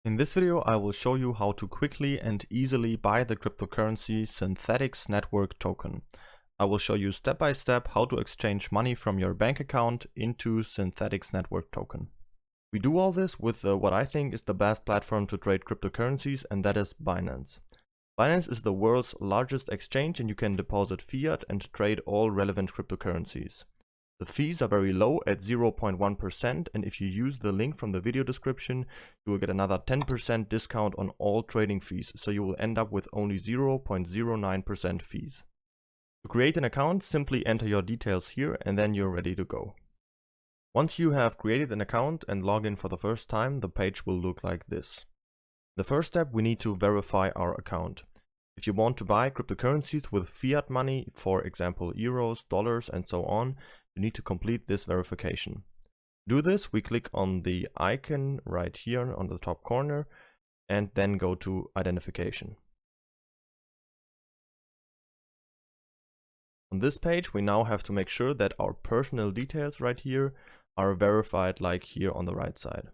In this video, I will show you how to quickly and easily buy the cryptocurrency Synthetix Network Token. I will show you step by step how to exchange money from your bank account into Synthetix Network Token. We do all this with what I think is the best platform to trade cryptocurrencies, and that is Binance. Binance is the world's largest exchange, and you can deposit fiat and trade all relevant cryptocurrencies. The fees are very low at 0.1%, and if you use the link from the video description, you will get another 10% discount on all trading fees, so you will end up with only 0.09% fees. To create an account, simply enter your details here and then you're ready to go. Once you have created an account and log in for the first time, the page will look like this. The first step, we need to verify our account. If you want to buy cryptocurrencies with fiat money, for example euros, dollars and so on, you need to complete this verification. To do this, we click on the icon right here on the top corner and then go to identification. On this page, we now have to make sure that our personal details right here are verified like here on the right side.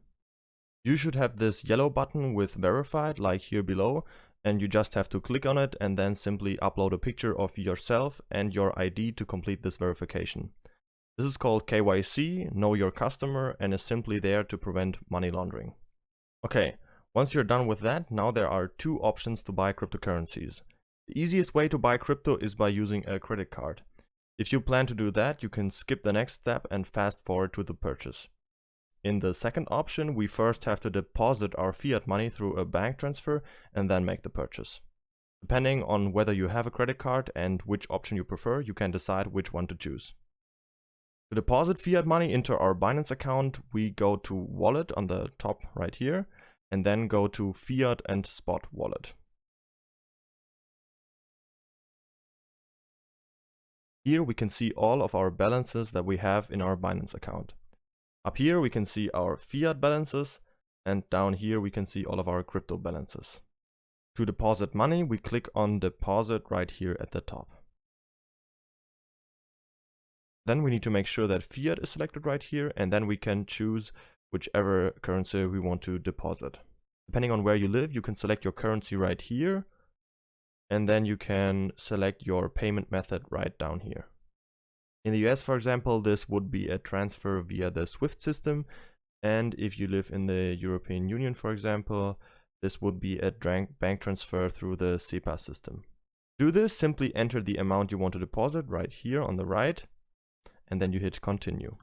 You should have this yellow button with verified like here below, and you just have to click on it and then simply upload a picture of yourself and your ID to complete this verification. This is called KYC, Know Your Customer, and is simply there to prevent money laundering. Okay, once you're done with that, now there are two options to buy cryptocurrencies. The easiest way to buy crypto is by using a credit card. If you plan to do that, you can skip the next step and fast forward to the purchase. In the second option, we first have to deposit our fiat money through a bank transfer and then make the purchase. Depending on whether you have a credit card and which option you prefer, you can decide which one to choose. To deposit fiat money into our Binance account, we go to Wallet on the top right here, and then go to Fiat and Spot Wallet. Here we can see all of our balances that we have in our Binance account. Up here we can see our fiat balances, and down here we can see all of our crypto balances. To deposit money, we click on Deposit right here at the top. Then we need to make sure that fiat is selected right here, and then we can choose whichever currency we want to deposit. Depending on where you live, you can select your currency right here, and then you can select your payment method right down here. In the US, for example, this would be a transfer via the SWIFT system, and if you live in the European Union, for example, this would be a bank transfer through the SEPA system. To do this, simply enter the amount you want to deposit right here on the right, and then you hit continue.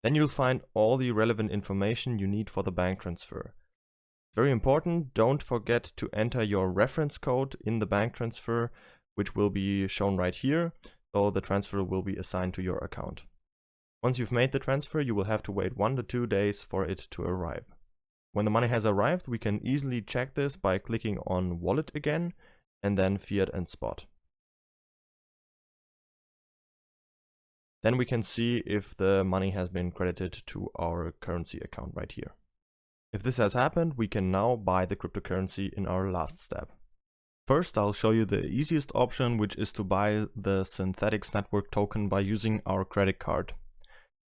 Then you'll find all the relevant information you need for the bank transfer. Very important, don't forget to enter your reference code in the bank transfer, which will be shown right here, so the transfer will be assigned to your account. Once you've made the transfer, you will have to wait 1 to 2 days for it to arrive. When the money has arrived, we can easily check this by clicking on Wallet again, and then Fiat and Spot. Then we can see if the money has been credited to our currency account right here. If this has happened, we can now buy the cryptocurrency in our last step. First, I'll show you the easiest option, which is to buy the Synthetix Network Token by using our credit card.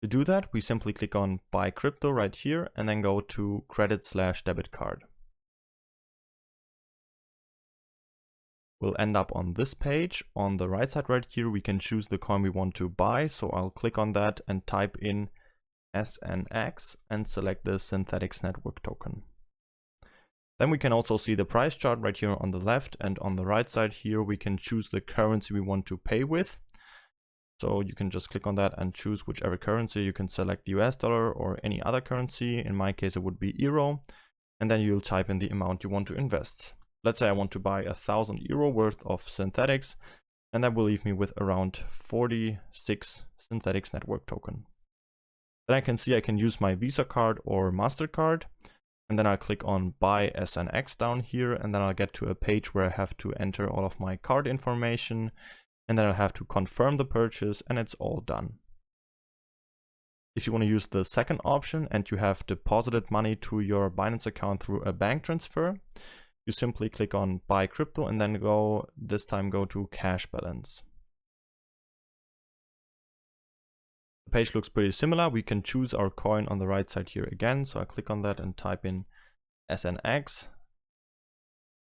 To do that, we simply click on Buy Crypto right here and then go to Credit/Debit Card. We'll end up on this page. On the right side right here, we can choose the coin we want to buy. So I'll click on that and type in SNX and select the Synthetix Network Token. Then we can also see the price chart right here on the left, and on the right side here, we can choose the currency we want to pay with. So you can just click on that and choose whichever currency. You can select the US dollar or any other currency. In my case, it would be euro. And then you'll type in the amount you want to invest. Let's say I want to buy 1,000 euro worth of Synthetix, and that will leave me with around 46 Synthetix Network Token. Then I can see I can use my Visa card or MasterCard, and then I'll click on Buy SNX down here, and then I'll get to a page where I have to enter all of my card information, and then I'll have to confirm the purchase, and it's all done. If you want to use the second option and you have deposited money to your Binance account through a bank transfer, you simply click on Buy Crypto and then this time go to Cash Balance. The page looks pretty similar. We can choose our coin on the right side here again. So I click on that and type in SNX.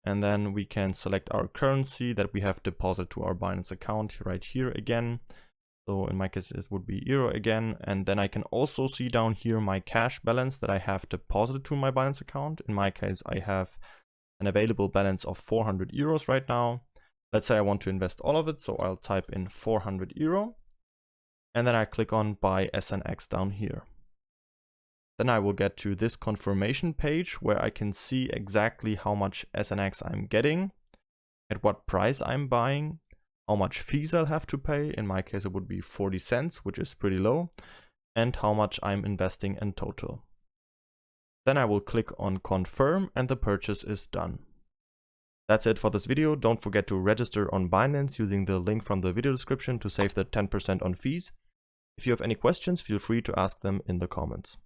And then we can select our currency that we have deposited to our Binance account right here again. So in my case, it would be euro again. And then I can also see down here my cash balance that I have deposited to my Binance account. In my case, I have an available balance of 400 euros right now. Let's say I want to invest all of it. So I'll type in 400 euro. And then I click on buy SNX down here. Then I will get to this confirmation page where I can see exactly how much SNX I'm getting, at what price I'm buying, how much fees I'll have to pay. In my case, it would be 40 cents, which is pretty low, and how much I'm investing in total. Then I will click on confirm and the purchase is done. That's it for this video. Don't forget to register on Binance using the link from the video description to save the 10% on fees. If you have any questions, feel free to ask them in the comments.